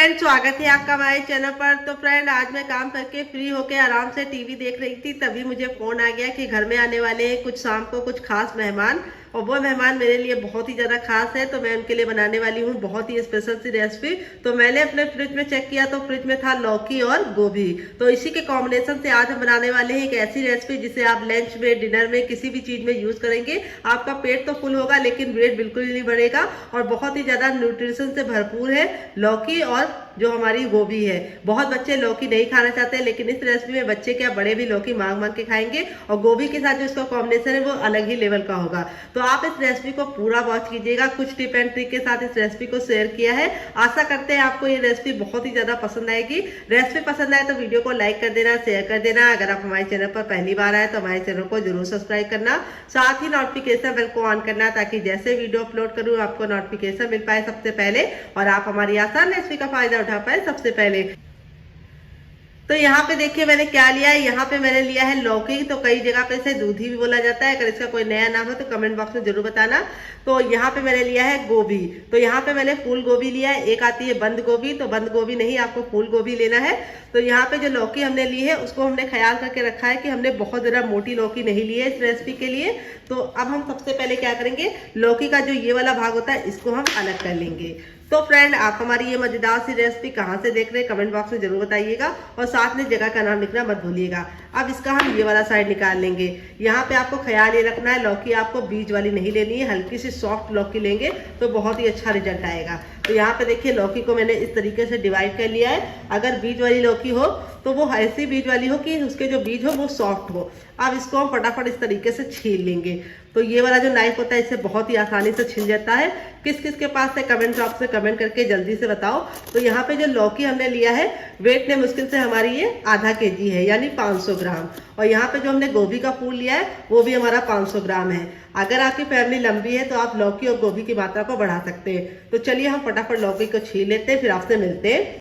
Friend, स्वागत है आपका हमारे चैनल पर। तो फ्रेंड, आज मैं काम करके फ्री होके आराम से टीवी देख रही थी, तभी मुझे फोन आ गया कि घर में आने वाले हैं कुछ शाम को कुछ खास मेहमान, और वो मेहमान मेरे लिए बहुत ही ज़्यादा खास है। तो मैं उनके लिए बनाने वाली हूँ बहुत ही स्पेशल सी रेसिपी। तो मैंने अपने फ्रिज में चेक किया तो फ्रिज में था लौकी और गोभी। तो इसी के कॉम्बिनेशन से आज हम बनाने वाले हैं एक ऐसी रेसिपी जिसे आप लंच में, डिनर में, किसी भी चीज़ में यूज़ करेंगे। आपका पेट तो फुल होगा लेकिन वेट बिल्कुल ही नहीं बढ़ेगा, और बहुत ही ज़्यादा न्यूट्रिशन से भरपूर है लौकी और जो हमारी गोभी है। बहुत बच्चे लौकी नहीं खाना चाहते हैं, लेकिन इस रेसिपी में बच्चे क्या बड़े भी लौकी मांग मांग के खाएंगे, और गोभी के साथ जो इसका कॉम्बिनेशन है वो अलग ही लेवल का होगा। तो आप इस रेसिपी को पूरा वॉच कीजिएगा। कुछ टिप एंड ट्रिक के साथ इस रेसिपी को शेयर किया है। आशा करते हैं आपको ये रेसिपी बहुत ही ज्यादा पसंद आएगी। रेसिपी पसंद आए तो वीडियो को लाइक कर देना, शेयर कर देना। अगर आप हमारे चैनल पर पहली बार आए तो हमारे चैनल को जरूर सब्सक्राइब करना, साथ ही नोटिफिकेशन बेल को ऑन करना, ताकि जैसे वीडियो अपलोड करूँ आपको नोटिफिकेशन मिल पाए सबसे पहले, और आप हमारी आसान रेसिपी का फायदा उठा पाए सबसे पहले। तो यहाँ पे देखिए मैंने क्या लिया है। यहाँ पे मैंने लिया है लौकी। तो कई जगह पे इसे दूधी भी बोला जाता है। अगर इसका कोई नया नाम है तो कमेंट बॉक्स में जरूर बताना। तो यहाँ पे मैंने लिया है गोभी। तो यहाँ पे मैंने फूल गोभी लिया है। एक आती है बंद गोभी, तो बंद गोभी नहीं, आपको फूल गोभी लेना है। तो यहाँ पे जो लौकी हमने ली है उसको हमने ख्याल करके रखा है कि हमने बहुत ज्यादा मोटी लौकी नहीं ली है इस रेसिपी के लिए। तो अब हम सबसे पहले क्या करेंगे, लौकी का जो ये वाला भाग होता है इसको हम अलग कर लेंगे। तो फ्रेंड, आप हमारी ये मजेदार सी रेसिपी कहाँ से देख रहे हैं कमेंट बॉक्स में जरूर बताइएगा, और साथ में जगह का नाम लिखना मत भूलिएगा। अब इसका हम ये वाला साइड निकाल लेंगे। यहाँ पे आपको ख्याल ये रखना है लौकी आपको बीज वाली नहीं लेनी है, हल्की सी सॉफ्ट लौकी लेंगे तो बहुत ही अच्छा रिजल्ट आएगा। तो यहाँ पे देखिए लौकी को मैंने इस तरीके से डिवाइड कर लिया है। अगर बीज वाली लौकी हो तो वो ऐसी बीज वाली हो कि उसके जो बीज हो वो सॉफ्ट हो। अब इसको हम फटाफट इस तरीके से छील लेंगे। तो ये वाला जो नाइफ होता है इससे बहुत ही आसानी से छिल जाता है। किस किस के पास है कमेंट बॉक्स में कमेंट करके जल्दी से बताओ। तो यहाँ पे जो लौकी हमने लिया है वेट में मुश्किल से हमारी ये आधा केजी है, यानी 500 ग्राम। और यहाँ पे जो हमने गोभी का फूल लिया है वो भी हमारा 500 ग्राम है। अगर आपकी फैमिली लंबी है तो आप लौकी और गोभी की मात्रा को बढ़ा सकते हैं। तो चलिए हम फटाफट लौकी को छील लेते हैं, फिर आपसे मिलते हैं।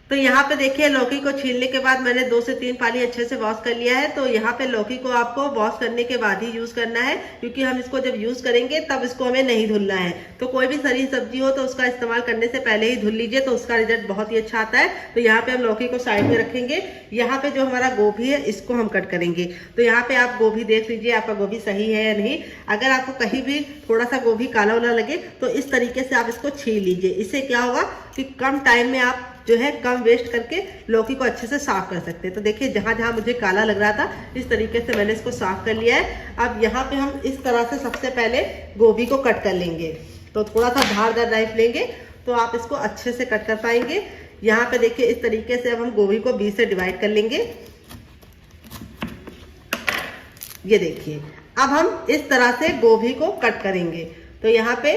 तो यहाँ पे देखिए लौकी को छीलने के बाद मैंने 2 से 3 पानी अच्छे से वॉश कर लिया है। तो यहाँ पे लौकी को आपको वॉश करने के बाद ही यूज करना है, क्योंकि हम इसको जब यूज करेंगे तब इसको हमें नहीं धुलना है। तो कोई भी सरी सब्जी हो तो उसका इस्तेमाल करने से पहले ही धुल लीजिए, तो उसका रिजल्ट बहुत ही अच्छा आता है। तो यहाँ पे हम लौकी को साइड में रखेंगे। यहाँ पे जो हमारा गोभी है इसको हम कट करेंगे। तो यहाँ पे आप गोभी देख लीजिए आपका गोभी सही है या नहीं। अगर आपको कहीं भी थोड़ा सा गोभी काला वाला लगे तो इस तरीके से आप इसको छील लीजिए। इससे क्या होगा कि कम टाइम में आप जो है कम वेस्ट करके लौकी को अच्छे से साफ कर सकते हैं। तो देखिए जहां जहां मुझे काला लग रहा था इस तरीके से मैंने इसको साफ कर लिया है। अब यहाँ पे हम इस तरह से सबसे पहले गोभी को कट कर लेंगे। तो थोड़ा सा धारदार नाइफ लेंगे तो आप इसको अच्छे से कट कर पाएंगे। यहाँ पे देखिए इस तरीके से अब हम गोभी को बीच से डिवाइड कर लेंगे। ये देखिए अब हम इस तरह से गोभी को कट करेंगे। तो यहाँ पे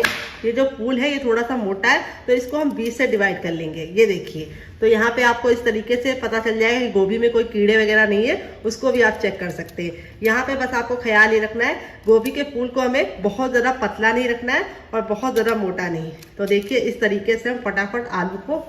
ये जो फूल है ये थोड़ा सा मोटा है, तो इसको हम बीच से डिवाइड कर लेंगे। ये देखिए तो यहाँ पे आपको इस तरीके से पता चल जाएगा कि गोभी में कोई कीड़े वगैरह नहीं है, उसको भी आप चेक कर सकते हैं। यहाँ पे बस आपको ख्याल ये रखना है गोभी के फूल को हमें बहुत ज़्यादा पतला नहीं रखना है और बहुत ज़्यादा मोटा नहीं। तो देखिए इस तरीके से हम फटाफट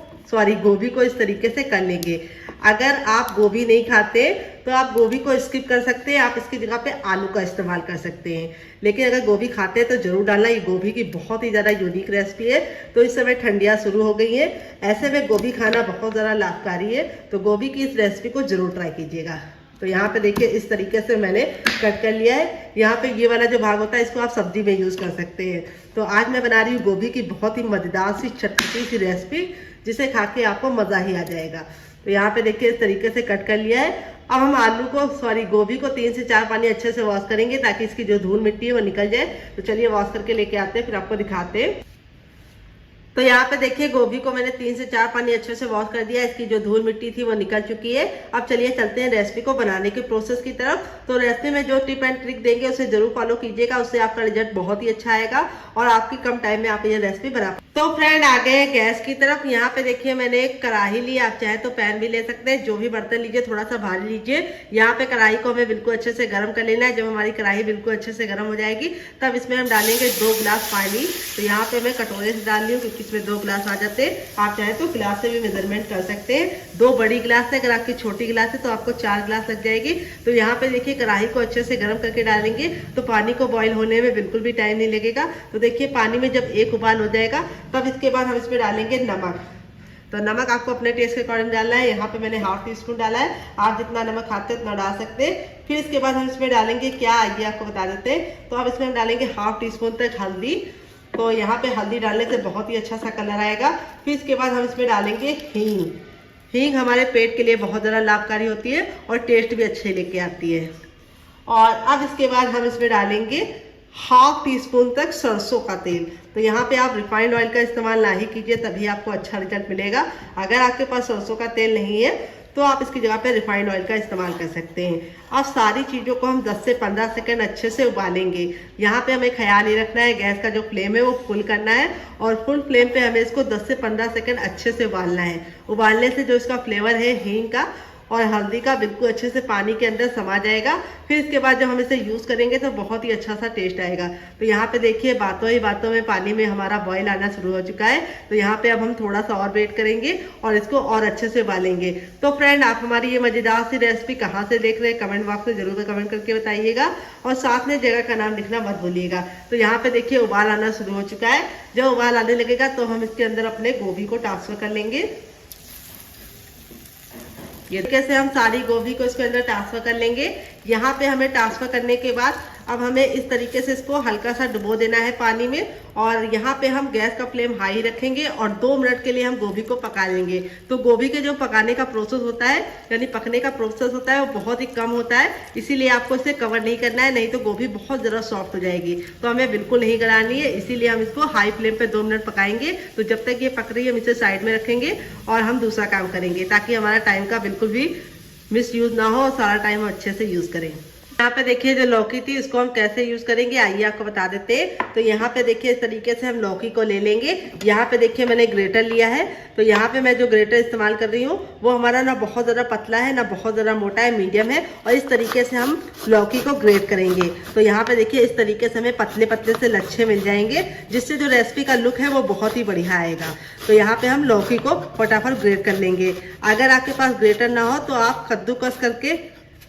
गोभी को इस तरीके से कर लेंगे। अगर आप गोभी नहीं खाते तो आप गोभी को स्किप कर सकते हैं, आप इसकी जगह पे आलू का इस्तेमाल कर सकते हैं। लेकिन अगर गोभी खाते हैं तो जरूर डालना। ये गोभी की बहुत ही ज़्यादा यूनिक रेसिपी है। तो इस समय ठंडियाँ शुरू हो गई हैं, ऐसे में गोभी खाना बहुत ज़्यादा लाभकारी है। तो गोभी की इस रेसिपी को जरूर ट्राई कीजिएगा। तो यहाँ पे देखिए इस तरीके से मैंने कट कर लिया है। यहाँ पे ये वाला जो भाग होता है इसको आप सब्जी में यूज़ कर सकते हैं। तो आज मैं बना रही हूँ गोभी की बहुत ही मज़ेदार सी चटपटी सी रेसिपी, जिसे खा के आपको मज़ा ही आ जाएगा। तो यहाँ पे देखिए इस तरीके से कट कर लिया है। अब हम गोभी को 3 से 4 पानी अच्छे से वॉश करेंगे ताकि इसकी जो धूल मिट्टी है वो निकल जाए। तो चलिए वॉश करके लेके आते हैं, फिर आपको दिखाते हैं। तो यहाँ पे देखिए गोभी को मैंने 3 से 4 पानी अच्छे से वॉश कर दिया। इसकी जो धूल मिट्टी थी वो निकल चुकी है। अब चलिए चलते हैं रेसिपी को बनाने के प्रोसेस की तरफ। तो रेसिपी में जो टिप एंड ट्रिक देंगे उसे जरूर फॉलो कीजिएगा, उससे आपका रिजल्ट बहुत ही अच्छा आएगा और आपकी कम टाइम में आप ये रेसिपी बना। तो फ्रेंड आ गए गैस की तरफ। यहाँ पे देखिए मैंने एक कढ़ाई ली, आप चाहे तो पैन भी ले सकते हैं। जो भी बर्तन लीजिए थोड़ा सा भारी लीजिए। यहाँ पे कढ़ाई को हमें बिल्कुल अच्छे से गर्म कर लेना है। जब हमारी कढ़ाई बिल्कुल अच्छे से गर्म हो जाएगी तब इसमें हम डालेंगे 2 गिलास पानी। तो यहाँ पे मैं कटोरे से डाल रही हूँ क्योंकि इसमें 2 गिलास आ जाते हैं। आप चाहे तो गिलास से भी मेजरमेंट कर सकते हैं। 2 बड़ी गिलास है, अगर आपकी छोटी गिलास है तो आपको 4 गिलास लग जाएगी। तो यहाँ पे देखिए कढ़ाई को अच्छे से गर्म करके डालेंगे तो पानी को बॉईल होने में बिल्कुल भी टाइम नहीं लगेगा। तो देखिए पानी में जब एक उबाल हो जाएगा तब इसके बाद हम इसमें डालेंगे नमक। तो नमक आपको अपने टेस्ट के अकॉर्डिंग डालना है। यहाँ पे मैंने हाफ टी स्पून डाला है, आप जितना नमक खाते हैं उतना डाल सकते हैं। फिर इसके बाद हम इसमें डालेंगे क्या, आइए आपको बता देते हैं। तो अब इसमें हम डालेंगे हाफ टी स्पून तक हल्दी। तो यहाँ पे हल्दी डालने से बहुत ही अच्छा सा कलर आएगा। फिर इसके बाद हम इसमें डालेंगे हींग। हींग हमारे पेट के लिए बहुत ज़्यादा लाभकारी होती है और टेस्ट भी अच्छे लेके आती है। और अब इसके बाद हम इसमें डालेंगे हाफ टी स्पून तक सरसों का तेल। तो यहाँ पे आप रिफाइंड ऑयल का इस्तेमाल ना ही कीजिए, तभी आपको अच्छा रिजल्ट मिलेगा। अगर आपके पास सरसों का तेल नहीं है तो आप इसकी जगह पे रिफाइंड ऑयल का इस्तेमाल कर सकते हैं। अब सारी चीज़ों को हम 10 से 15 सेकंड अच्छे से उबालेंगे। यहाँ पे हमें ख्याल ये रखना है, गैस का जो फ्लेम है वो फुल करना है और फुल फ्लेम पे हमें इसको 10 से 15 सेकंड अच्छे से उबालना है। उबालने से जो इसका फ्लेवर है हींग का और हल्दी का बिल्कुल अच्छे से पानी के अंदर समा जाएगा। फिर इसके बाद जब हम इसे यूज़ करेंगे तो बहुत ही अच्छा सा टेस्ट आएगा। तो यहाँ पे देखिए बातों ही बातों में पानी में हमारा बॉईल आना शुरू हो चुका है। तो यहाँ पे अब हम थोड़ा सा और वेट करेंगे और इसको और अच्छे से उबालेंगे। तो फ्रेंड, आप हमारी ये मज़ेदार सी रेसिपी कहाँ से देख रहे हैं कमेंट बॉक्स में जरूर कमेंट करके बताइएगा और साथ में जगह का नाम लिखना मत भूलिएगा। तो यहाँ पे देखिए उबाल आना शुरू हो चुका है। जब उबाल आने लगेगा तो हम इसके अंदर अपने गोभी को ट्रांसफर कर लेंगे। ये कैसे हम सारी गोभी को इसके अंदर ट्रांसफर कर लेंगे। यहाँ पे हमें ट्रांसफर करने के बाद अब हमें इस तरीके से इसको हल्का सा डुबो देना है पानी में और यहाँ पे हम गैस का फ्लेम हाई रखेंगे और 2 मिनट के लिए हम गोभी को पका लेंगे। तो गोभी के जो पकाने का प्रोसेस होता है यानी पकने का प्रोसेस होता है वो बहुत ही कम होता है, इसीलिए आपको इसे कवर नहीं करना है, नहीं तो गोभी बहुत ज़्यादा सॉफ्ट हो जाएगी। तो हमें बिल्कुल नहीं गलानी है, इसीलिए हम इसको हाई फ्लेम पे 2 मिनट पकाएंगे। तो जब तक ये पक रही है हम इसे साइड में रखेंगे और हम दूसरा काम करेंगे ताकि हमारा टाइम का बिल्कुल भी मिस यूज ना हो और सारा टाइम अच्छे से यूज करें। यहाँ पे देखिए जो लौकी थी इसको हम कैसे यूज करेंगे आइए आपको बता देते हैं। तो यहाँ पे देखिए इस तरीके से हम लौकी को ले लेंगे। यहाँ पे देखिए मैंने ग्रेटर लिया है। तो यहाँ पे मैं जो ग्रेटर इस्तेमाल कर रही हूँ वो हमारा ना बहुत ज़्यादा पतला है ना बहुत ज़्यादा मोटा है, मीडियम है और इस तरीके से हम लौकी को ग्रेट करेंगे। तो यहाँ पे देखिए इस तरीके से हमें पतले पतले से लच्छे मिल जाएंगे जिससे जो रेसिपी का लुक है वो बहुत ही बढ़िया आएगा। तो यहाँ पे हम लौकी को फटाफट ग्रेट कर लेंगे। अगर आपके पास ग्रेटर ना हो तो आप कद्दूकस करके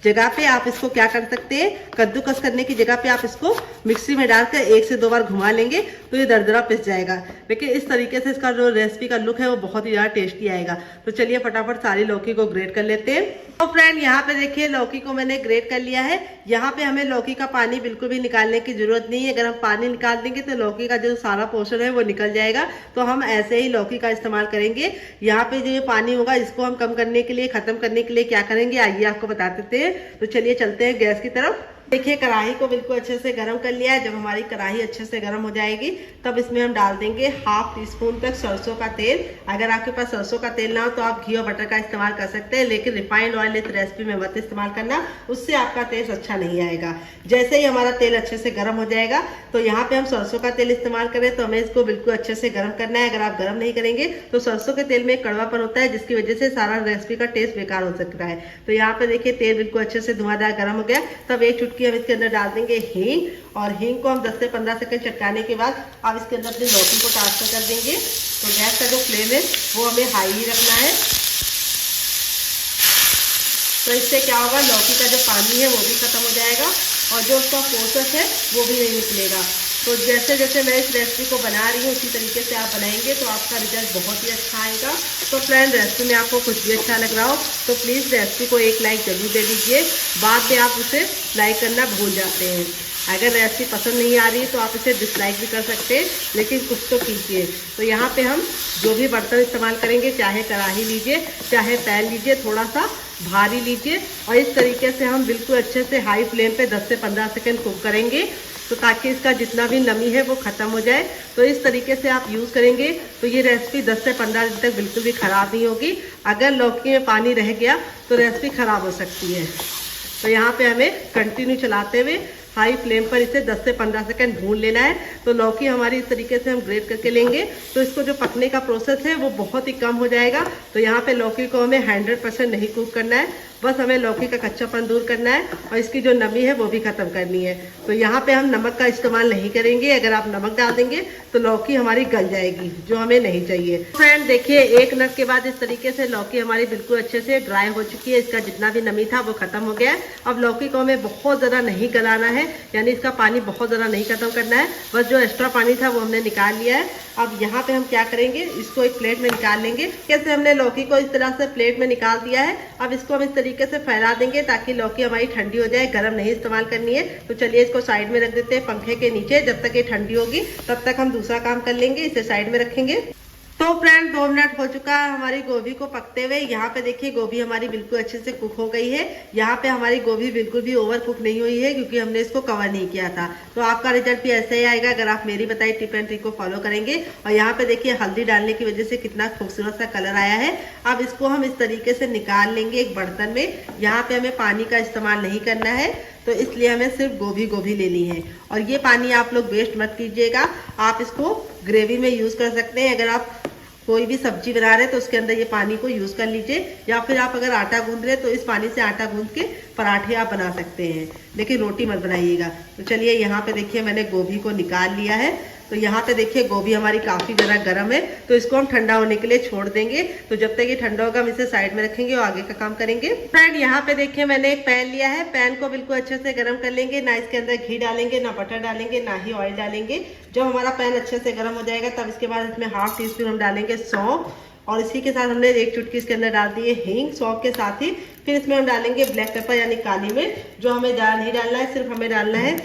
जगह पे आप इसको क्या कर सकते हैं, कद्दूकस करने की जगह पे आप इसको मिक्सी में डालकर 1 से 2 बार घुमा लेंगे तो ये दरदरा पिस जाएगा। लेकिन इस तरीके से इसका जो रेसिपी का लुक है वो बहुत ही ज़्यादा टेस्टी आएगा। तो चलिए फटाफट सारी लौकी को ग्रेट कर लेते हैं। तो फ्रेंड यहाँ पे देखिए लौकी को मैंने ग्रेट कर लिया है। यहाँ पे हमें लौकी का पानी बिल्कुल भी निकालने की जरूरत नहीं है। अगर हम पानी निकाल देंगे तो लौकी का जो सारा पोर्शन है वो निकल जाएगा। तो हम ऐसे ही लौकी का इस्तेमाल करेंगे। यहाँ पे जो ये पानी होगा इसको हम कम करने के लिए, खत्म करने के लिए क्या करेंगे आइए आपको बता देते हैं। तो चलिए चलते हैं गैस की तरफ। देखिए कढ़ाई को बिल्कुल अच्छे से गर्म कर लिया है। जब हमारी कढ़ाई अच्छे से गर्म हो जाएगी तब इसमें हम डाल देंगे हाफ टी स्पून तक सरसों का तेल। अगर आपके पास सरसों का तेल ना हो तो आप घी और बटर का इस्तेमाल कर सकते हैं, लेकिन रिफाइंड ऑयल इस रेसिपी में मत इस्तेमाल करना, उससे आपका टेस्ट अच्छा नहीं आएगा। जैसे ही हमारा तेल अच्छे से गर्म हो जाएगा तो यहाँ पे हम सरसों का तेल इस्तेमाल करें तो हमें इसको बिल्कुल अच्छे से गर्म करना है। अगर आप गर्म नहीं करेंगे तो सरसों के तेल में एक कड़वापन होता है जिसकी वजह से सारा रेसिपी का टेस्ट बेकार हो सकता है। तो यहाँ पे देखिए तेल बिल्कुल अच्छे से धुआंधार गर्म हो गया। तब 1 चुटकी हम इसके अंदर डाल देंगे हींग और हींग को हम 10 से 15 सेकंड चटकाने के बाद अब इसके अंदर अपनी लौकी को ट्रांसफर कर देंगे। तो गैस का जो फ्लेम है वो हमें हाई ही रखना है। तो इससे क्या होगा, लौकी का जो पानी है वो भी खत्म हो जाएगा और जो उसका प्रोसेस है वो भी नहीं निकलेगा। तो जैसे जैसे मैं इस रेसिपी को बना रही हूँ उसी तरीके से आप बनाएंगे तो आपका रिजल्ट बहुत ही अच्छा आएगा। तो फ्रेंड रेसिपी में आपको कुछ भी अच्छा लग रहा हो तो प्लीज़ रेसिपी को एक लाइक जरूर दे दीजिए। बाद में आप उसे लाइक करना भूल जाते हैं। अगर रेसिपी पसंद नहीं आ रही तो आप इसे डिसलाइक भी कर सकते हैं, लेकिन कुछ तो कीजिए। तो यहाँ पे हम जो भी बर्तन इस्तेमाल करेंगे, चाहे कढ़ाई लीजिए चाहे पैन लीजिए, थोड़ा सा भारी लीजिए और इस तरीके से हम बिल्कुल अच्छे से हाई फ्लेम पे 10 से 15 सेकंड कुक करेंगे तो ताकि इसका जितना भी नमी है वो ख़त्म हो जाए। तो इस तरीके से आप यूज़ करेंगे तो ये रेसिपी 10 से 15 दिन तक बिल्कुल भी ख़राब नहीं होगी। अगर लौकी में पानी रह गया तो रेसिपी ख़राब हो सकती है। तो यहाँ पे हमें कंटिन्यू चलाते हुए हाई फ्लेम पर इसे 10 से 15 सेकंड भून लेना है। तो लौकी हमारी इस तरीके से हम ग्रेट करके लेंगे तो इसको जो पकने का प्रोसेस है वो बहुत ही कम हो जाएगा। तो यहाँ पे लौकी को हमें 100% नहीं कुक करना है, बस हमें लौकी का कच्चापन दूर करना है और इसकी जो नमी है वो भी खत्म करनी है। तो यहाँ पे हम नमक का इस्तेमाल नहीं करेंगे। अगर आप नमक डाल देंगे तो लौकी हमारी गल जाएगी, जो हमें नहीं चाहिए। फ्रेंड देखिए 1 मिनट के बाद इस तरीके से लौकी हमारी बिल्कुल अच्छे से ड्राई हो चुकी है। इसका जितना भी नमी था वो खत्म हो गया है। अब लौकी को हमें बहुत ज़्यादा नहीं गलाना है, यानी इसका पानी बहुत ज़्यादा नहीं खत्म करना है, बस जो एक्स्ट्रा पानी था वो हमने निकाल लिया है। अब यहाँ पे हम क्या करेंगे, इसको एक प्लेट में निकाल लेंगे। कैसे हमने लौकी को इस तरह से प्लेट में निकाल दिया है। अब इसको हम इस तरीके से फैला देंगे ताकि लौकी हमारी ठंडी हो जाए, गर्म नहीं इस्तेमाल करनी है। तो चलिए इसको साइड में रख देते हैं पंखे के नीचे। जब तक ये ठंडी होगी तब तक हम दूसरा काम कर लेंगे, इसे साइड में रखेंगे। तो फ्रेंड 2 मिनट हो चुका है हमारी गोभी को पकते हुए। यहाँ पे देखिए गोभी हमारी बिल्कुल अच्छे से कुक हो गई है। यहाँ पे हमारी गोभी बिल्कुल भी ओवर कुक नहीं हुई है क्योंकि हमने इसको कवर नहीं किया था। तो आपका रिजल्ट भी ऐसे ही आएगा अगर आप मेरी बताई टिप एंड ट्रिक को फॉलो करेंगे। और यहाँ पे देखिए हल्दी डालने की वजह से कितना खूबसूरत सा कलर आया है। अब इसको हम इस तरीके से निकाल लेंगे एक बर्तन में। यहाँ पे हमें पानी का इस्तेमाल नहीं करना है, तो इसलिए हमें सिर्फ गोभी लेनी है। और ये पानी आप लोग वेस्ट मत कीजिएगा, आप इसको ग्रेवी में यूज कर सकते हैं। अगर आप कोई भी सब्जी बना रहे हैं तो उसके अंदर ये पानी को यूज कर लीजिए, या फिर आप अगर आटा गूंद रहे हैं तो इस पानी से आटा गूंद के पराठे आप बना सकते हैं, लेकिन रोटी मत बनाइएगा। तो चलिए यहाँ पे देखिए मैंने गोभी को निकाल लिया है। तो यहाँ पे देखिए गोभी हमारी काफी ज़्यादा गर्म है, तो इसको हम ठंडा होने के लिए छोड़ देंगे। तो जब तक ये ठंडा होगा हम इसे साइड में रखेंगे और आगे का काम करेंगे। फ्रेंड यहाँ पे देखिए मैंने एक पैन लिया है, पैन को बिल्कुल अच्छे से गर्म कर लेंगे। ना इसके अंदर घी डालेंगे, ना बटर डालेंगे, ना ही ऑयल डालेंगे। जब हमारा पैन अच्छे से गर्म हो जाएगा तब इसके बाद इसमें 1/2 टीस्पून हम डालेंगे सौंफ, और इसी के साथ हमने 1 चुटकी इसके अंदर डाल दी है हींग सौंफ के साथ ही। फिर इसमें हम डालेंगे ब्लैक पेपर यानी काली मिर्च, जो हमें ज़्यादा नहीं डालना है, सिर्फ हमें डालना है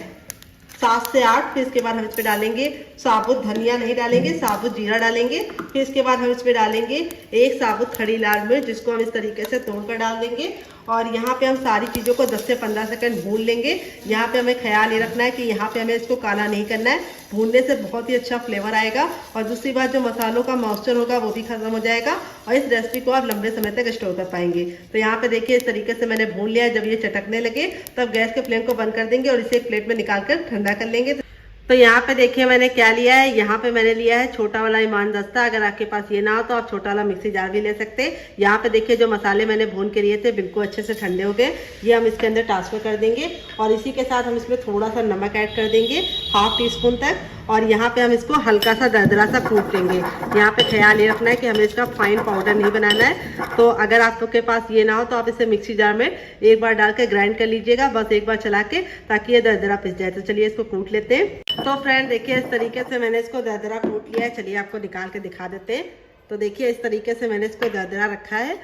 7 से 8। फिर इसके बाद हम इस पे डालेंगे साबुत धनिया, नहीं डालेंगे, साबुत जीरा डालेंगे। फिर इसके बाद हम इस पे डालेंगे 1 साबुत खड़ी लाल मिर्च, जिसको हम इस तरीके से तोड़कर डाल देंगे। और यहाँ पे हम सारी चीज़ों को 10 से 15 सेकंड भून लेंगे। यहाँ पे हमें ख्याल ये रखना है कि यहाँ पे हमें इसको काला नहीं करना है, भूनने से बहुत ही अच्छा फ्लेवर आएगा। और दूसरी बात, जो मसालों का मॉइस्चर होगा वो भी खत्म हो जाएगा और इस रेसिपी को आप लंबे समय तक स्टोर कर पाएंगे। तो यहाँ पे देखिए इस तरीके से मैंने भून लिया। जब ये चटकने लगे तब गैस के फ्लेम को बंद कर देंगे और इसे एक प्लेट में निकाल कर ठंडा कर लेंगे। तो यहाँ पे देखिए मैंने क्या लिया है, यहाँ पे मैंने लिया है छोटा वाला ईमान दस्ता। अगर आपके पास ये ना हो तो आप छोटा वाला मिक्सी जार भी ले सकते हैं। यहाँ पे देखिए जो मसाले मैंने भून के लिए थे बिल्कुल अच्छे से ठंडे हो गए, ये हम इसके अंदर ट्रांसफर कर देंगे। और इसी के साथ हम इसमें थोड़ा सा नमक ऐड कर देंगे, 1/2 टीस्पून तक। और यहाँ पे हम इसको हल्का सा दरदरा सा कूट लेंगे। यहाँ पे ख्याल ये रखना है कि हमें इसका फाइन पाउडर नहीं बनाना है। तो अगर आपके पास ये ना हो तो आप इसे मिक्सी जार में एक बार डाल के ग्राइंड कर लीजिएगा, बस एक बार चला के, ताकि ये दरदरा पिस जाए। तो चलिए इसको कूट लेते हैं। तो फ्रेंड देखिए इस तरीके से मैंने इसको दरदरा कूट लिया है। चलिए आपको निकाल के दिखा देते हैं। तो देखिए इस तरीके से मैंने इसको दरदरा रखा है,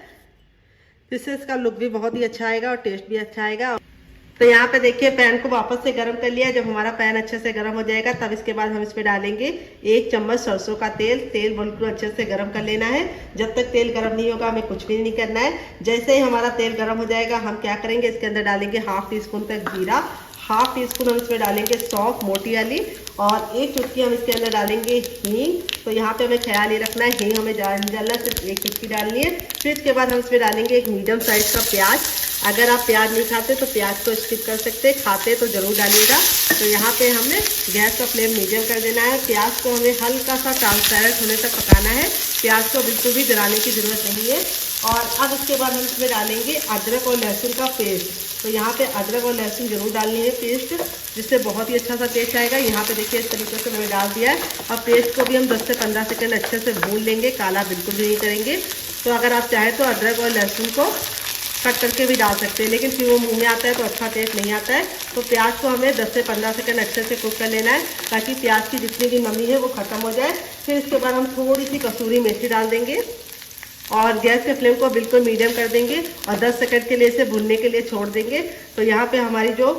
इससे इसका लुक भी बहुत ही अच्छा आएगा और टेस्ट भी अच्छा आएगा। तो यहाँ पे देखिए पैन को वापस से गर्म कर लिया। जब हमारा पैन अच्छे से गर्म हो जाएगा तब इसके बाद हम इस पे डालेंगे 1 चम्मच सरसों का तेल। तेल बिल्कुल अच्छे से गर्म कर लेना है। जब तक तेल गर्म नहीं होगा हमें कुछ भी नहीं करना है। जैसे ही हमारा तेल गर्म हो जाएगा हम क्या करेंगे, इसके अंदर डालेंगे 1/2 टीस्पून तक जीरा, 1/2 टीस्पून हम इसमें डालेंगे सौंफ मोटी वाली, और 1 चुटकी हम इसके अंदर डालेंगे हींग। तो यहाँ पे हमें ख्याल ये रखना है हींग हमें ज़्यादा नहीं डालना, सिर्फ 1 चुटकी डालनी है। फिर इसके बाद हम इसमें डालेंगे एक मीडियम साइज का प्याज। अगर आप प्याज नहीं खाते तो प्याज को स्किप कर सकते हैं, खाते तो जरूर डालिएगा। तो यहाँ पे हमने गैस का फ्लेम मीडियम कर देना है। प्याज को हमें हल्का सा ट्रांसपेरेंट होने तक पकाना है, प्याज को बिल्कुल भी जलाने की जरूरत नहीं है। और अब इसके बाद हम इसमें डालेंगे अदरक और लहसुन का पेस्ट। तो यहाँ पे अदरक और लहसुन जरूर डालनी है पेस्ट, जिससे बहुत ही अच्छा सा टेस्ट आएगा। यहाँ पे देखिए इस तरीके से मैंने डाल दिया है। अब पेस्ट को भी हम 10 से 15 सेकंड अच्छे से भून लेंगे, काला बिल्कुल भी नहीं करेंगे। तो अगर आप चाहें तो अदरक और लहसुन को कट करके भी डाल सकते हैं, लेकिन फिर वो मुंह में आता है तो अच्छा टेस्ट नहीं आता है। तो प्याज को हमें 10 से 15 सेकंड अच्छे से कुक कर लेना है, ताकि प्याज की जितनी भी नमी है वो खत्म हो जाए। फिर इसके बाद हम थोड़ी सी कसूरी मेथी डाल देंगे और गैस के फ्लेम को बिल्कुल मीडियम कर देंगे और 10 सेकंड के लिए इसे भुनने के लिए छोड़ देंगे। तो यहाँ पे हमारी जो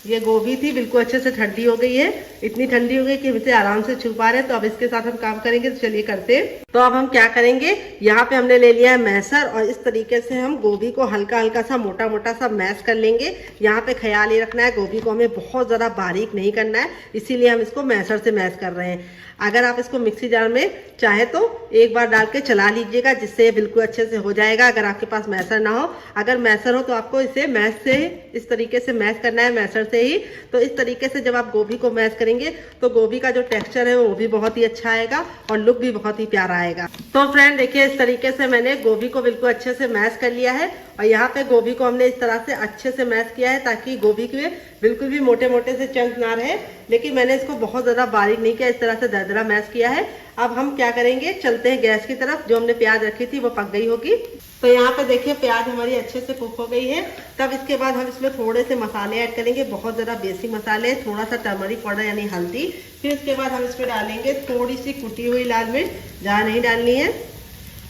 ये गोभी थी बिल्कुल अच्छे से ठंडी हो गई है, इतनी ठंडी हो गई कि हम इसे आराम से छू पा रहे हैं। तो अब इसके साथ हम काम करेंगे, तो चलिए करते हैं। तो अब हम क्या करेंगे, यहाँ पे हमने ले लिया है मैसर और इस तरीके से हम गोभी को हल्का हल्का सा मोटा मोटा सा मैश कर लेंगे। यहाँ पे ख्याल ये रखना है गोभी को हमें बहुत ज़्यादा बारीक नहीं करना है, इसीलिए हम इसको मैसर से मैश कर रहे हैं। अगर आप इसको मिक्सी जार में चाहे तो एक बार डाल के चला लीजिएगा, जिससे ये बिल्कुल अच्छे से हो जाएगा। अगर आपके पास मैसर ना हो, अगर मैसर हो तो आपको इसे मैश से इस तरीके से मैश करना है, मैसर से ही। तो इस तरीके से जब आप गोभी को मैश करेंगे तो गोभी का जो टेक्सचर है वो भी बहुत ही अच्छा आएगा और लुक भी बहुत ही प्यारा आएगा। तो फ्रेंड देखिए इस तरीके से मैंने गोभी को बिल्कुल अच्छे से मैश कर लिया है और यहाँ पे गोभी को हमने इस तरह से अच्छे से मैश किया है ताकि गोभी के बिल्कुल भी मोटे मोटे से चंक ना रहे, लेकिन मैंने इसको बहुत ज़्यादा बारीक नहीं किया, इस तरह से दरदरा मैश किया है। अब हम क्या करेंगे, चलते हैं गैस की तरफ। जो हमने प्याज रखी थी वो पक गई होगी। तो यहाँ पे देखिए प्याज हमारी अच्छे से कुक हो गई है। तब इसके बाद हम इसमें थोड़े से मसाले ऐड करेंगे, बहुत ज़्यादा बेसिक मसाले, थोड़ा सा टर्मरिक पाउडर यानी हल्दी। फिर इसके बाद हम इसमें डालेंगे थोड़ी सी कुटी हुई लाल मिर्च, ज़्यादा नहीं डालनी है।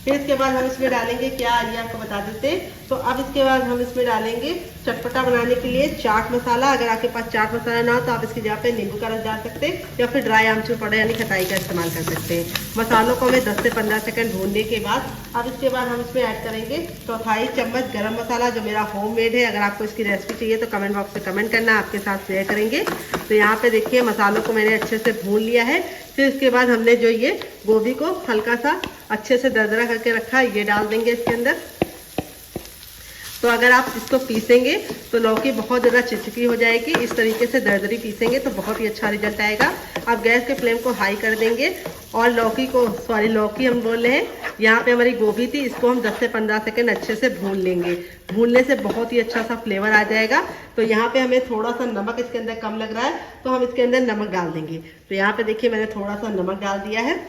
फिर इसके बाद हम इसमें डालेंगे क्या, आइए आपको बता देते हैं। तो अब इसके बाद हम इसमें डालेंगे चटपटा बनाने के लिए चाट मसाला। अगर आपके पास चाट मसाला ना हो तो आप इसकी जगह पे नींबू का रस डाल सकते हैं या फिर ड्राई आमचूर पाउडर यानी खटाई का इस्तेमाल कर सकते हैं। मसालों को हमें 10 से 15 सेकंड भूनने के बाद अब इसके बाद हम इसमें ऐड करेंगे चौथाई चम्मच गरम मसाला, जो मेरा होममेड है। अगर आपको इसकी रेसिपी चाहिए तो कमेंट बॉक्स में कमेंट करना, आपके साथ शेयर करेंगे। तो यहाँ पे देखिए मसालों को मैंने अच्छे से भून लिया है। फिर इसके बाद हमने जो ये गोभी को हल्का सा अच्छे से दरदरा करके रखा है, ये डाल देंगे इसके अंदर। तो अगर आप इसको पीसेंगे तो लौकी बहुत ज़्यादा चिपचिपी हो जाएगी। इस तरीके से दरदरी पीसेंगे तो बहुत ही अच्छा रिजल्ट आएगा। आप गैस के फ्लेम को हाई कर देंगे और लौकी हम बोल रहे हैं, यहाँ पे हमारी गोभी थी, इसको हम 10 से 15 सेकंड अच्छे से भून लेंगे। भूनने से बहुत ही अच्छा सा फ्लेवर आ जाएगा। तो यहाँ पे हमें थोड़ा सा नमक इसके अंदर कम लग रहा है तो हम इसके अंदर नमक डाल देंगे। तो यहाँ पे देखिए मैंने थोड़ा सा नमक डाल दिया है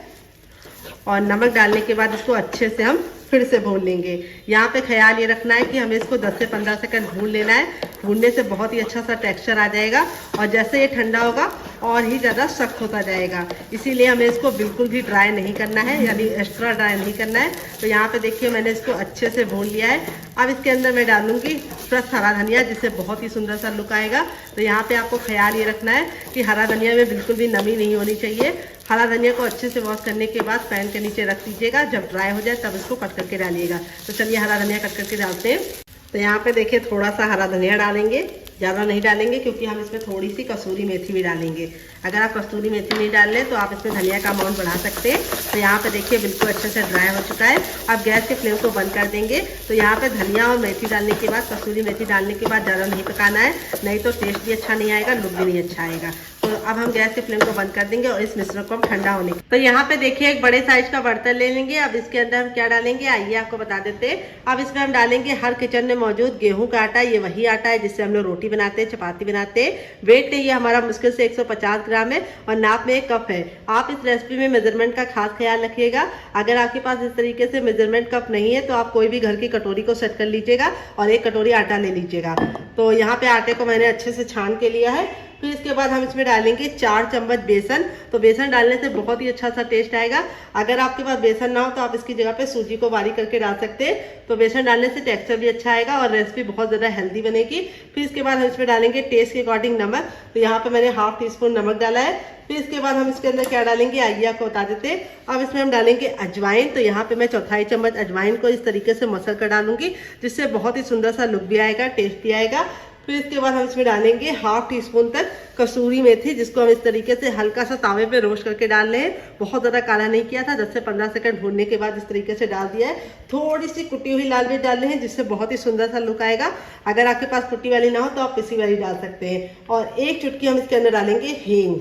और नमक डालने के बाद इसको अच्छे से हम फिर से भून लेंगे। यहाँ पे ख्याल ये रखना है कि हमें इसको 10 से 15 सेकंड भून लेना है। भूनने से बहुत ही अच्छा सा टेक्सचर आ जाएगा और जैसे ये ठंडा होगा और ही ज़्यादा सख्त होता जाएगा। इसीलिए हमें इसको बिल्कुल भी ड्राई नहीं करना है, यानी एक्स्ट्रा ड्राई नहीं करना है। तो यहाँ पे देखिए मैंने इसको अच्छे से भून लिया है। अब इसके अंदर मैं डालूंगी फ्रेश हरा धनिया, जिससे बहुत ही सुंदर सा लुक आएगा। तो यहाँ पे आपको ख्याल ये रखना है कि हरा धनिया में बिल्कुल भी नमी नहीं होनी चाहिए। हरा धनिया को अच्छे से वॉश करने के बाद पैन के नीचे रख दीजिएगा, जब ड्राई हो जाए तब इसको कट करके डालिएगा। तो चलिए हरा धनिया कट करके डालते हैं। तो यहाँ पे देखिए थोड़ा सा हरा धनिया डालेंगे, ज़्यादा नहीं डालेंगे क्योंकि हम इसमें थोड़ी सी कसूरी मेथी भी डालेंगे। अगर आप कसूरी मेथी नहीं डाल लें तो आप इसमें धनिया का अमाउंट बढ़ा सकते हैं। तो यहाँ पे देखिए बिल्कुल अच्छे से ड्राई हो चुका है। अब गैस के फ्लेम को बंद कर देंगे। तो यहाँ पे धनिया और मेथी डालने के बाद, कसूरी मेथी डालने के बाद ज़्यादा नहीं पकाना है, नहीं तो टेस्ट भी अच्छा नहीं आएगा, लुक भी नहीं अच्छा आएगा। तो अब हम गैस के फ्लेम को बंद कर देंगे और इस मिश्रण को हम ठंडा होने। तो यहाँ पे देखिए एक बड़े साइज का बर्तन ले लेंगे। अब इसके अंदर हम क्या डालेंगे, आइए आपको बता देते हैं। अब इसमें हम डालेंगे हर किचन में मौजूद गेहूं का आटा। ये वही आटा है जिससे हम लोग रोटी बनाते हैं, चपाती बनाते हैं। वेट ये हमारा मुश्किल से 150 ग्राम है और नाप में 1 कप है। आप इस रेसिपी में मेजरमेंट का खास ख्याल रखिएगा। अगर आपके पास इस तरीके से मेजरमेंट कप नहीं है तो आप कोई भी घर की कटोरी को सेट कर लीजिएगा और 1 कटोरी आटा ले लीजिएगा। तो यहाँ पे आटे को मैंने अच्छे से छान के लिया है। फिर इसके बाद हम इसमें डालेंगे 4 चम्मच बेसन। तो बेसन डालने से बहुत ही अच्छा सा टेस्ट आएगा। अगर आपके पास बेसन ना हो तो आप इसकी जगह पे सूजी को बारीक करके डाल सकते हैं। तो बेसन डालने से टेक्सचर भी अच्छा आएगा और रेसिपी बहुत ज़्यादा हेल्दी बनेगी। फिर इसके बाद हम इसमें डालेंगे टेस्ट के अकॉर्डिंग नमक। तो यहाँ पे मैंने ½ टीस्पून नमक डाला है। फिर इसके बाद हम इसके अंदर क्या डालेंगे, आइए आपको बता देते हैं। अब इसमें हम डालेंगे अजवाइन। तो यहाँ पे मैं चौथाई चम्मच अजवाइन को इस तरीके से मसल कर डालूंगी, जिससे बहुत ही सुंदर सा लुक भी आएगा, टेस्ट भी आएगा। फिर इसके बाद हम इसमें डालेंगे ½ टीस्पून तक कसूरी मेथी, जिसको हम इस तरीके से हल्का सा तावे पे रोस्ट करके डाल रहे हैं। बहुत ज़्यादा काला नहीं किया था, 10 से 15 सेकंड भूनने के बाद इस तरीके से डाल दिया है। थोड़ी सी कुटी हुई लाल मिर्च डाल रहे हैं, जिससे बहुत ही सुंदर सा लुक आएगा। अगर आपके पास कुटी वाली ना हो तो आप पिसी वाली डाल सकते हैं। और 1 चुटकी हम इसके अंदर डालेंगे हींग।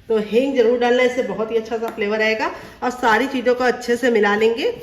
तो हींग जरूर डालना, इससे बहुत ही अच्छा सा फ्लेवर आएगा। और सारी चीज़ों को अच्छे से मिला लेंगे।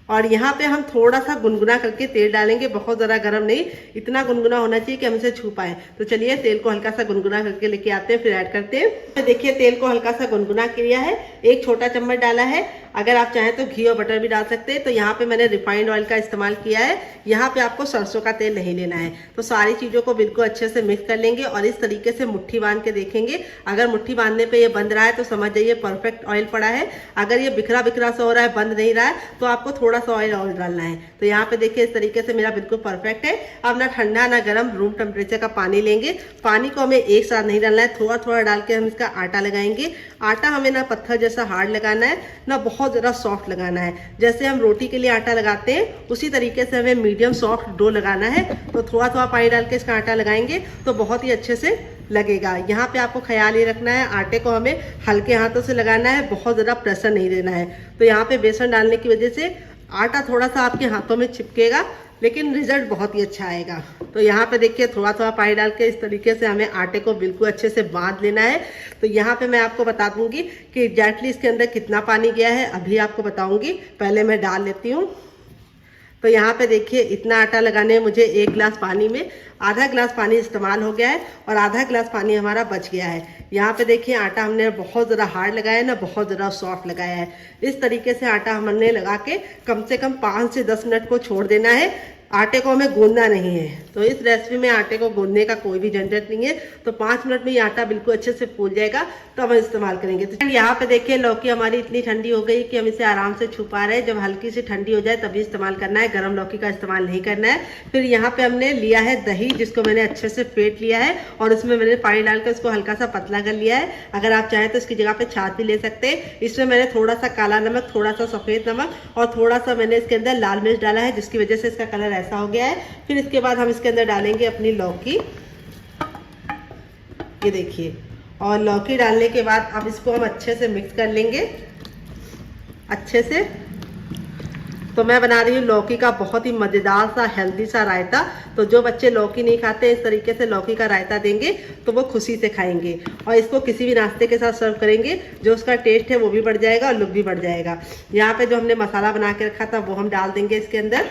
और यहाँ पे हम थोड़ा सा गुनगुना करके तेल डालेंगे, बहुत ज़्यादा गर्म नहीं, इतना गुनगुना होना चाहिए कि हम इसे छू पाए। तो चलिए तेल को हल्का सा गुनगुना करके लेके आते हैं, फिर ऐड करते हैं। देखिए तेल को हल्का सा गुनगुना किया है, 1 छोटा चम्मच डाला है। अगर आप चाहें तो घी और बटर भी डाल सकते हैं। तो यहाँ पे मैंने रिफाइंड ऑयल का इस्तेमाल किया है। यहाँ पे आपको सरसों का तेल नहीं लेना है। तो सारी चीज़ों को बिल्कुल अच्छे से मिक्स कर लेंगे और इस तरीके से मुट्ठी बांध के देखेंगे। अगर मुट्ठी बांधने पे ये बंद रहा है तो समझ जाइए परफेक्ट ऑयल पड़ा है। अगर ये बिखरा बिखरा सा हो रहा है, बंद नहीं रहा है, तो आपको थोड़ा सा ऑयल और डालना है। तो यहाँ पे देखिए इस तरीके से मेरा बिल्कुल परफेक्ट है। अब ना ठंडा ना गर्म, रूम टेम्परेचर का पानी लेंगे। पानी को हमें एक साथ नहीं डालना है, थोड़ा थोड़ा डाल के हम इसका आटा लगाएंगे। आटा हमें ना पत्थर जैसा हार्ड लगाना है, ना बहुत ज़्यादा सॉफ्ट लगाना है। जैसे हम रोटी के लिए आटा लगाते हैं उसी तरीके से हमें मीडियम सॉफ्ट डो लगाना है। तो थोड़ा थोड़ा पानी डाल के इसका आटा लगाएंगे तो बहुत ही अच्छे से लगेगा। यहाँ पे आपको ख्याल ये रखना है, आटे को हमें हल्के हाथों से लगाना है, बहुत ज़्यादा प्रेशर नहीं देना है। तो यहाँ पे बेसन डालने की वजह से आटा थोड़ा सा आपके हाथों में चिपकेगा, लेकिन रिजल्ट बहुत ही अच्छा आएगा। तो यहाँ पे देखिए थोड़ा थोड़ा पानी डाल के इस तरीके से हमें आटे को बिल्कुल अच्छे से बांध लेना है। तो यहाँ पे मैं आपको बता दूंगी कि एग्जैक्टली इसके अंदर कितना पानी गया है, अभी आपको बताऊंगी। पहले मैं डाल लेती हूँ। तो यहाँ पे देखिए इतना आटा लगाने में मुझे 1 गिलास पानी में आधा गिलास पानी इस्तेमाल हो गया है और आधा गिलास पानी हमारा बच गया है। यहाँ पे देखिए आटा हमने बहुत ज़्यादा हार्ड लगाया है ना, बहुत ज़्यादा सॉफ्ट लगाया है। इस तरीके से आटा हमने लगा के कम से कम 5 से 10 मिनट को छोड़ देना है। आटे को हमें गूंदना नहीं है, तो इस रेसिपी में आटे को गूंदने का कोई भी झंझट नहीं है। तो 5 मिनट में ये आटा बिल्कुल अच्छे से फूल जाएगा, तो हम इस्तेमाल करेंगे। तो यहाँ पे देखिए लौकी हमारी इतनी ठंडी हो गई कि हम इसे आराम से छुपा रहे हैं। जब हल्की सी ठंडी हो जाए तभी इस्तेमाल करना है, गर्म लौकी का इस्तेमाल नहीं करना है। फिर यहाँ पे हमने लिया है दही, जिसको मैंने अच्छे से फेंट लिया है और उसमें मैंने पानी डालकर इसको हल्का सा पतला कर लिया है। अगर आप चाहें तो इसकी जगह पे छाछ भी ले सकते हैं। इसमें मैंने थोड़ा सा काला नमक, थोड़ा सा सफेद नमक और थोड़ा सा मैंने इसके अंदर लाल मिर्च डाला है, जिसकी वजह से इसका कलर ऐसा हो गया है। फिर इसके बाद हम इसके अंदर डालेंगे अपनी लौकी, ये देखिए। और लौकी डालने के बाद अब इसको हम अच्छे से मिक्स कर लेंगे अच्छे से। तो मैं बना रही हूँ लौकी का बहुत ही मज़ेदार सा हेल्दी सा रायता। तो जो बच्चे लौकी नहीं खाते, इस तरीके से लौकी का रायता देंगे तो वो खुशी से खाएंगे और इसको किसी भी नाश्ते के साथ सर्व करेंगे, जो उसका टेस्ट है वो भी बढ़ जाएगा और लुक भी बढ़ जाएगा। यहाँ पे जो हमने मसाला बना के रखा था वो हम डाल देंगे इसके अंदर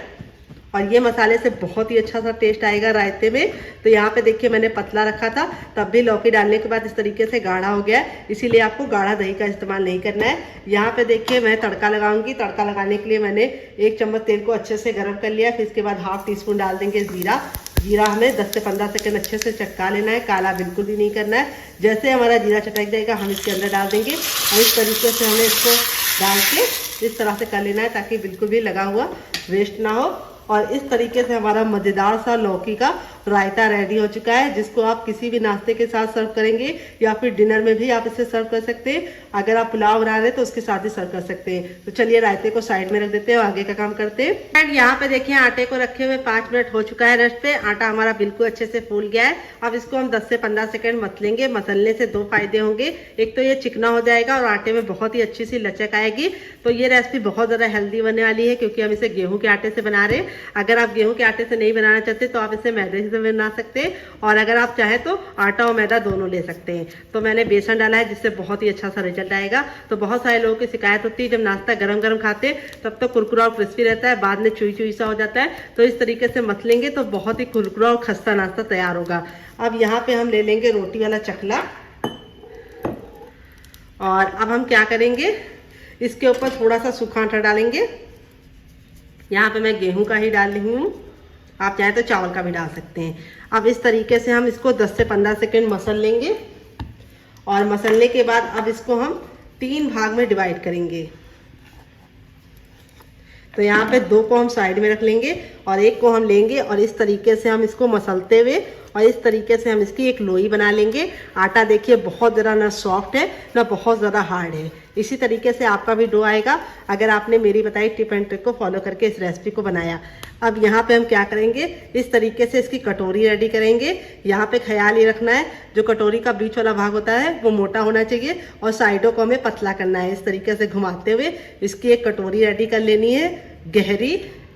और ये मसाले से बहुत ही अच्छा सा टेस्ट आएगा रायते में। तो यहाँ पे देखिए मैंने पतला रखा था, तब भी लौकी डालने के बाद इस तरीके से गाढ़ा हो गया है, इसीलिए आपको गाढ़ा दही का इस्तेमाल नहीं करना है। यहाँ पे देखिए मैं तड़का लगाऊंगी। तड़का लगाने के लिए मैंने 1 चम्मच तेल को अच्छे से गर्म कर लिया। फिर इसके बाद ½ टीस्पून डाल देंगे जीरा। जीरा हमें 10 से 15 सेकंड अच्छे से चटका लेना है, काला बिल्कुल भी नहीं करना है। जैसे हमारा जीरा चटक जाएगा हम इसके अंदर डाल देंगे और इस तरीके से हमें इसको डाल के इस तरह से कर लेना है ताकि बिल्कुल भी लगा हुआ वेस्ट ना हो। और इस तरीके से हमारा मज़ेदार सा लौकी का रायता रेडी हो चुका है, जिसको आप किसी भी नाश्ते के साथ सर्व करेंगे या फिर डिनर में भी आप इसे सर्व कर सकते हैं। अगर आप पुलाव बना रहे हैं तो उसके साथ ही सर्व कर सकते हैं। तो चलिए रायते को साइड में रख देते हैं और आगे का काम करते हैं। एंड यहाँ पे देखिए आटे को रखे हुए 5 मिनट हो चुका है रेस्ट पे। आटा हमारा बिल्कुल अच्छे से फूल गया है। अब इसको हम 10 से 15 सेकंड मसलेंगे। मसलने से 2 फायदे होंगे, एक तो ये चिकना हो जाएगा और आटे में बहुत ही अच्छी सी लचक आएगी। तो ये रेसिपी बहुत ज़्यादा हेल्दी बनने वाली है क्योंकि हम इसे गेहूँ के आटे से बना रहे हैं। अगर आप गेहूं के आटे से नहीं बनाना चाहते तो आप इसे मैदे से बना सकते हैं, और अगर आप चाहें तो आटा और मैदा दोनों ले सकते हैं। तो मैंने बेसन डाला है जिससे बहुत ही अच्छा सा रिजल्ट आएगा। तो बहुत सारे लोगों की शिकायत होती है जब नाश्ता गरम गरम खाते तब तो कुरकुरा और क्रिस्पी रहता है, बाद में चुई चुई सा हो जाता है। तो इस तरीके से मसलेंगे तो बहुत ही कुरकुरा और खस्ता नाश्ता तैयार होगा। अब यहाँ पे हम ले लेंगे रोटी वाला चकला और अब हम क्या करेंगे, इसके ऊपर थोड़ा सा सूखा आटा डालेंगे। यहाँ पे मैं गेहूं का ही डाल रही हूँ, आप चाहे तो चावल का भी डाल सकते हैं। अब इस तरीके से हम इसको 10 से 15 सेकंड मसल लेंगे और मसलने के बाद अब इसको हम 3 भाग में डिवाइड करेंगे। तो यहाँ पे 2 को हम साइड में रख लेंगे और 1 को हम लेंगे और इस तरीके से हम इसको मसलते हुए और इस तरीके से हम इसकी एक लोई बना लेंगे। आटा देखिए बहुत ज़्यादा ना सॉफ्ट है ना बहुत ज़्यादा हार्ड है। इसी तरीके से आपका भी डो आएगा अगर आपने मेरी बताई टिप एंड ट्रिक को फॉलो करके इस रेसिपी को बनाया। अब यहाँ पे हम क्या करेंगे, इस तरीके से इसकी कटोरी रेडी करेंगे। यहाँ पे ख्याल ये रखना है जो कटोरी का बीच वाला भाग होता है वो मोटा होना चाहिए और साइडों को हमें पतला करना है। इस तरीके से घुमाते हुए इसकी एक कटोरी रेडी कर लेनी है गहरी।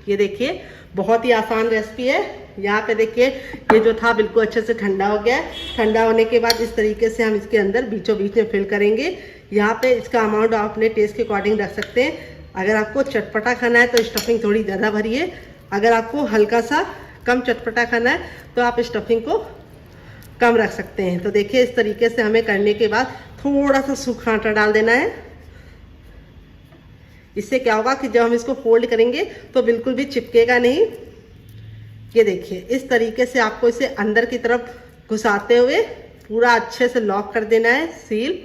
ये देखिए बहुत ही आसान रेसिपी है। यहाँ पे देखिए ये जो था बिल्कुल अच्छे से ठंडा हो गया है। ठंडा होने के बाद इस तरीके से हम इसके अंदर बीचों बीच में फिल करेंगे। यहाँ पे इसका अमाउंट आप अपने टेस्ट के अकॉर्डिंग रख सकते हैं। अगर आपको चटपटा खाना है तो स्टफिंग थोड़ी ज़्यादा भरिए, अगर आपको हल्का सा कम चटपटा खाना है तो आप स्टफिंग को कम रख सकते हैं। तो देखिए इस तरीके से हमें करने के बाद थोड़ा सा सूखा आटा डाल देना है। इससे क्या होगा कि जब हम इसको फोल्ड करेंगे तो बिल्कुल भी चिपकेगा नहीं। ये देखिए इस तरीके से आपको इसे अंदर की तरफ घुसाते हुए पूरा अच्छे से लॉक कर देना है सील।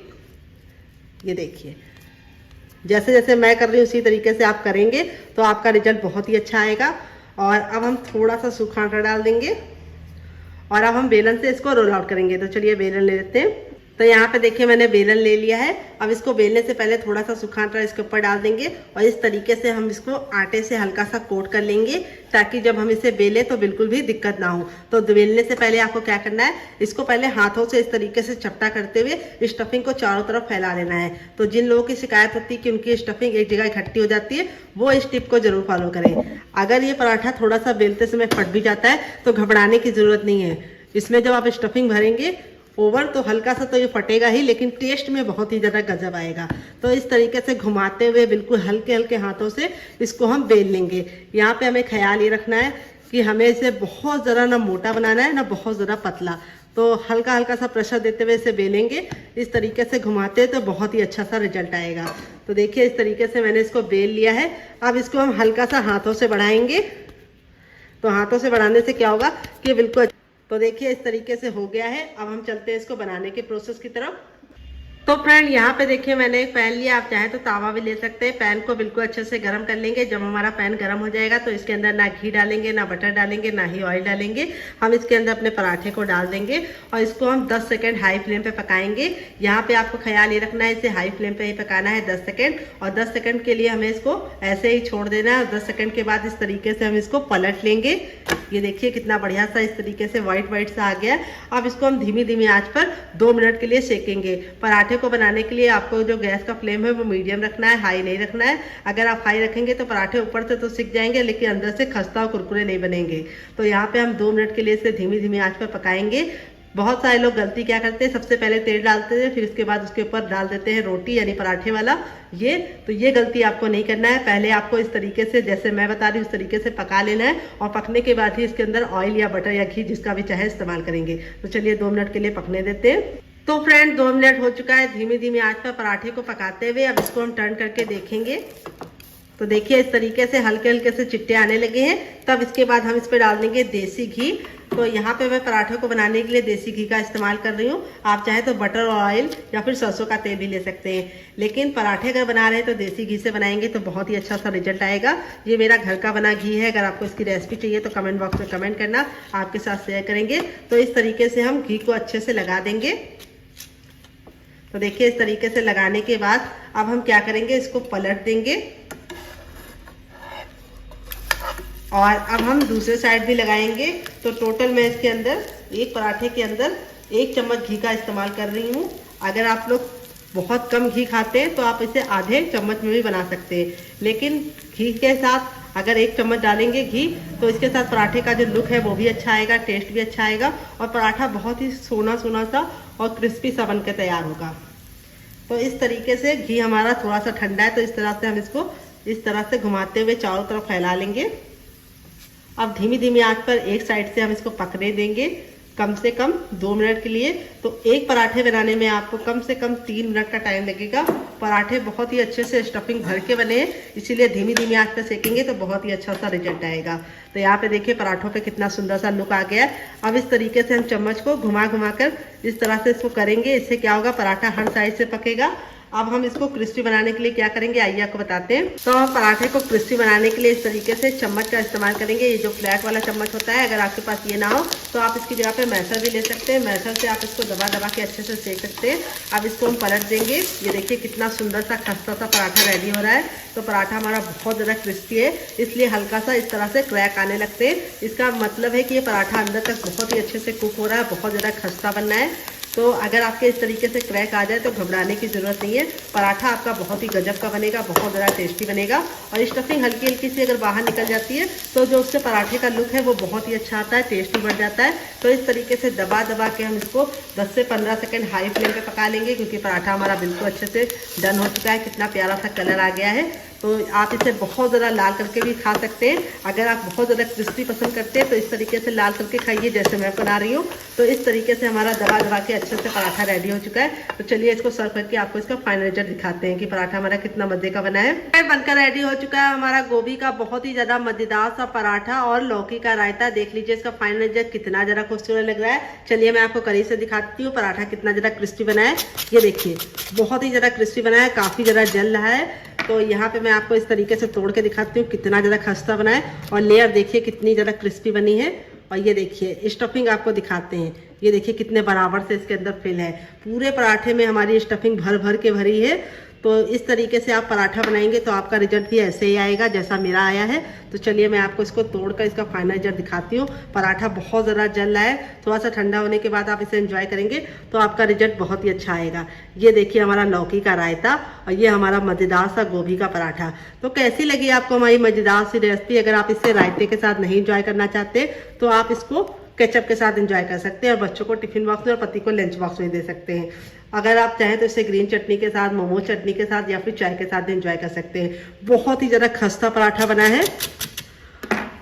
ये देखिए जैसे जैसे मैं कर रही हूँ उसी तरीके से आप करेंगे तो आपका रिजल्ट बहुत ही अच्छा आएगा। और अब हम थोड़ा सा सूखा आटा डाल देंगे और अब हम बेलन से इसको रोल आउट करेंगे। तो चलिए बेलन ले लेते हैं। तो यहाँ पे देखिए मैंने बेलन ले लिया है। अब इसको बेलने से पहले थोड़ा सा सूखा आटा इसके ऊपर डाल देंगे और इस तरीके से हम इसको आटे से हल्का सा कोट कर लेंगे ताकि जब हम इसे बेलें तो बिल्कुल भी दिक्कत ना हो। तो बेलने से पहले आपको क्या करना है, इसको पहले हाथों से इस तरीके से चपटा करते हुए स्टफिंग को चारों तरफ फैला लेना है। तो जिन लोगों की शिकायत होती है कि उनकी स्टफिंग एक जगह इकट्ठी हो जाती है वो इस टिप को जरूर फॉलो करें। अगर ये पराठा थोड़ा सा बेलते समय फट भी जाता है तो घबराने की जरूरत नहीं है। इसमें जब आप स्टफिंग भरेंगे ओवर तो हल्का सा तो ये फटेगा ही, लेकिन टेस्ट में बहुत ही ज़्यादा गजब आएगा। तो इस तरीके से घुमाते हुए बिल्कुल हल्के हल्के हाथों से इसको हम बेल लेंगे। यहाँ पे हमें ख्याल ये रखना है कि हमें इसे बहुत ज़रा ना मोटा बनाना है ना बहुत ज़्यादा पतला, तो हल्का हल्का सा प्रेशर देते हुए इसे बेलेंगे। इस तरीके से घुमाते हैं तो बहुत ही अच्छा सा रिजल्ट आएगा। तो देखिए इस तरीके से मैंने इसको बेल लिया है। अब इसको हम हल्का सा हाथों से बढ़ाएंगे। तो हाथों से बढ़ाने से क्या होगा कि बिल्कुल, तो देखिए इस तरीके से हो गया है। अब हम चलते हैं इसको बनाने के प्रोसेस की तरफ। तो फ्रेंड यहाँ पे देखिए मैंने एक पैन लिया, आप चाहे तो तावा भी ले सकते हैं। पैन को बिल्कुल अच्छे से गर्म कर लेंगे। जब हमारा पैन गर्म हो जाएगा तो इसके अंदर ना घी डालेंगे, ना बटर डालेंगे, ना ही ऑयल डालेंगे। हम इसके अंदर अपने पराठे को डाल देंगे और इसको हम 10 सेकंड हाई फ्लेम पे पकाएंगे। यहाँ पे आपको ख्याल ये रखना है, इसे हाई फ्लेम पे ही पकाना है 10 सेकंड। और 10 सेकंड के लिए हमें इसको ऐसे ही छोड़ देना है। 10 सेकंड के बाद इस तरीके से हम इसको पलट लेंगे। ये देखिए कितना बढ़िया सा इस तरीके से व्हाइट व्हाइट सा आ गया। अब इसको हम धीमी धीमी आंच पर 2 मिनट के लिए सेकेंगे। पराठे को बनाने के लिए आपको जो गैस का फ्लेम है वो मीडियम रखना है, हाई नहीं रखना है। अगर आप हाई रखेंगे तो पराठे ऊपर से तो सिक जाएंगे, लेकिन अंदर से खस्ता और कुरकुरे नहीं बनेंगे। तो यहाँ पे हम 2 मिनट के लिए इसे धीमी धीमी आंच पर पकाएंगे। बहुत सारे लोग गलती क्या करते हैं, सबसे पहले तेल डालते हैं, फिर उसके बाद उसके ऊपर डाल देते हैं रोटी यानी पराठे वाला। ये गलती आपको नहीं करना है। पहले आपको इस तरीके से जैसे मैं बता रही हूँ उस तरीके से पका लेना है और पकने के बाद ही इसके अंदर ऑयल या बटर या घी जिसका भी चाहे इस्तेमाल करेंगे। तो चलिए 2 मिनट के लिए पकने देते हैं। तो फ्रेंड 2 मिनट हो चुका है धीमी धीमी आंच पर पराठे को पकाते हुए। अब इसको हम टर्न करके देखेंगे। तो देखिए इस तरीके से हल्के हल्के से चिट्टे आने लगे हैं। तब इसके बाद हम इस पर डाल देंगे देसी घी। तो यहाँ पे मैं पराठे को बनाने के लिए देसी घी का इस्तेमाल कर रही हूँ। आप चाहे तो बटर ऑयल या फिर सरसों का तेल भी ले सकते हैं, लेकिन पराठे अगर बना रहे हैं तो देसी घी से बनाएंगे तो बहुत ही अच्छा सा रिजल्ट आएगा। ये मेरा घर का बना घी है। अगर आपको इसकी रेसिपी चाहिए तो कमेंट बॉक्स में कमेंट करना, आपके साथ शेयर करेंगे। तो इस तरीके से हम घी को अच्छे से लगा देंगे। तो देखिए इस तरीके से लगाने के बाद अब हम क्या करेंगे, इसको पलट देंगे और अब हम दूसरे साइड भी लगाएंगे। तो टोटल मैं इसके अंदर एक पराठे के अंदर 1 चम्मच घी का इस्तेमाल कर रही हूँ। अगर आप लोग बहुत कम घी खाते हैं तो आप इसे आधे चम्मच में भी बना सकते हैं, लेकिन घी के साथ अगर 1 चम्मच डालेंगे घी तो इसके साथ पराठे का जो लुक है वो भी अच्छा आएगा, टेस्ट भी अच्छा आएगा और पराठा बहुत ही सोना सोना सा और क्रिस्पी सा बनकर तैयार होगा। तो इस तरीके से घी हमारा थोड़ा सा ठंडा है, तो इस तरह से हम इसको इस तरह से घुमाते हुए चारों तरफ फैला लेंगे। अब धीमी धीमी आंच पर एक साइड से हम इसको पकने देंगे कम से कम 2 मिनट के लिए। तो एक पराठे बनाने में आपको कम से कम 3 मिनट का टाइम लगेगा। पराठे बहुत ही अच्छे से स्टफिंग भर के बने हैं, इसीलिए धीमी धीमी आंच पर सेकेंगे तो बहुत ही अच्छा सा रिजल्ट आएगा। तो यहाँ पे देखिए पराठों पे कितना सुंदर सा लुक आ गया है। अब इस तरीके से हम चम्मच को घुमा घुमा कर इस तरह से इसको करेंगे। इससे क्या होगा, पराठा हर साइड से पकेगा। अब हम इसको क्रिस्पी बनाने के लिए क्या करेंगे, आइए आपको बताते हैं। तो हम पराठे को क्रिस्पी बनाने के लिए इस तरीके से चम्मच का इस्तेमाल करेंगे। ये जो फ्लैट वाला चम्मच होता है, अगर आपके पास ये ना हो तो आप इसकी जगह पे मैशर भी ले सकते हैं। मैशर से आप इसको दबा दबा के अच्छे से सेक सकते हैं। अब इसको हम पलट देंगे। ये देखिए कितना सुंदर सा खस्ता सा पराठा रेडी हो रहा है। तो पराठा हमारा बहुत ज़्यादा क्रिस्पी है, इसलिए हल्का सा इस तरह से क्रैक आने लगते हैं। इसका मतलब है कि ये पराठा अंदर तक बहुत ही अच्छे से कुक हो रहा है, बहुत ज़्यादा खस्ता बनना है। तो अगर आपके इस तरीके से क्रैक आ जाए तो घबराने की ज़रूरत नहीं है। पराठा आपका बहुत ही गजब का बनेगा, बहुत ज़्यादा टेस्टी बनेगा। और स्टफिंग हल्की हल्की सी अगर बाहर निकल जाती है तो जो उससे पराठे का लुक है वो बहुत ही अच्छा आता है, टेस्टी बढ़ जाता है। तो इस तरीके से दबा दबा के हम इसको 10 से 15 सेकंड हाई फ्लेम पे पका लेंगे, क्योंकि पराठा हमारा बिल्कुल अच्छे से डन हो चुका है। कितना प्यारा सा कलर आ गया है। तो आप इसे बहुत ज़्यादा लाल करके भी खा सकते हैं। अगर आप बहुत ज़्यादा क्रिस्पी पसंद करते हैं तो इस तरीके से लाल करके खाइए, जैसे मैं बना रही हूँ। तो इस तरीके से हमारा दबा दबा के अच्छे से पराठा रेडी हो चुका है। तो चलिए इसको सर्व करके आपको इसका फाइनल रिजल्ट दिखाते हैं कि पराठा हमारा कितना मजे का बना है। बनकर रेडी हो चुका है हमारा गोभी का बहुत ही ज़्यादा मजेदार सा पराठा और लौकी का रायता। देख लीजिए इसका फाइनल रिजल्ट कितना ज़्यादा खूबसूरत लग रहा है। चलिए मैं आपको करीब से दिखाती हूँ पराठा कितना ज़्यादा क्रिस्पी बना है। ये देखिए बहुत ही ज़्यादा क्रिस्पी बना है, काफ़ी ज़्यादा जल रहा है। तो यहाँ पे मैं आपको इस तरीके से तोड़ के दिखाती हूँ कितना ज़्यादा खस्ता बना है। और लेयर देखिए कितनी ज़्यादा क्रिस्पी बनी है। और ये देखिए स्टफिंग आपको दिखाते हैं, ये देखिए कितने बराबर से इसके अंदर फिल है। पूरे पराठे में हमारी स्टफिंग भर भर के भरी है। तो इस तरीके से आप पराठा बनाएंगे तो आपका रिजल्ट भी ऐसे ही आएगा जैसा मेरा आया है। तो चलिए मैं आपको इसको तोड़कर इसका फाइनल रिजल्ट दिखाती हूँ। पराठा बहुत ज़्यादा जल रहा है, थोड़ा सा ठंडा होने के बाद आप इसे एंजॉय करेंगे तो आपका रिजल्ट बहुत ही अच्छा आएगा। ये देखिए हमारा लौकी का रायता और ये हमारा मज़ेदार सा गोभी का पराठा। तो कैसी लगी आपको हमारी मज़ेदार सी रेसिपी? अगर आप इसे रायते के साथ नहीं एंजॉय करना चाहते तो आप इसको केचप के साथ एंजॉय कर सकते हैं और बच्चों को टिफिन बॉक्स में और पति को लंच बॉक्स में दे सकते हैं। अगर आप चाहें तो इसे ग्रीन चटनी के साथ, मोमो चटनी के साथ या फिर चाय के साथ एंजॉय कर सकते हैं। बहुत ही ज़्यादा खस्ता पराठा बना है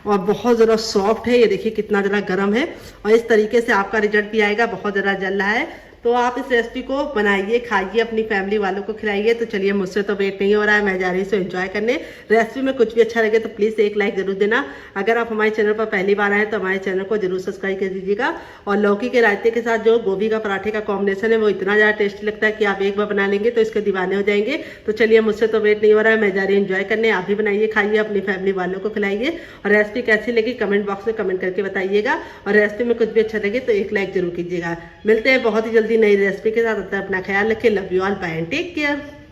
और बहुत ज़्यादा सॉफ्ट है। ये देखिए कितना ज़्यादा गर्म है और इस तरीके से आपका रिजल्ट भी आएगा। बहुत ज़्यादा जल रहा है, तो आप इस रेसिपी को बनाइए, खाइए, अपनी फैमिली वालों को खिलाइए। तो चलिए, मुझसे तो वेट नहीं हो रहा है, मैं जा रही हूँ इसे एंजॉय करने। रेसिपी में कुछ भी अच्छा लगे तो प्लीज़ एक लाइक जरूर देना। अगर आप हमारे चैनल पर पहली बार आए तो हमारे चैनल को जरूर सब्सक्राइब कर दीजिएगा। और लौकी के रायते के साथ जो गोभी का पराठे का कॉम्बिनेशन है वो इतना ज़्यादा टेस्टी लगता है कि आप एक बार बना लेंगे तो इसके दीवाने हो जाएंगे। तो चलिए, मुझसे तो वेट नहीं हो रहा है, मैं जा रही हूँ एंजॉय करने। आप भी बनाइए, खाइए, अपनी फैमिली वालों को खिलाइए। और रेसिपी कैसी लगी कमेंट बॉक्स में कमेंट करके बताइएगा। और रेसिपी में कुछ भी अच्छा लगे तो एक लाइक जरूर कीजिएगा। मिलते हैं बहुत ही जल्दी नई रेसिपी के साथ। अपना ख्याल रखें। Love you all, bye and take care.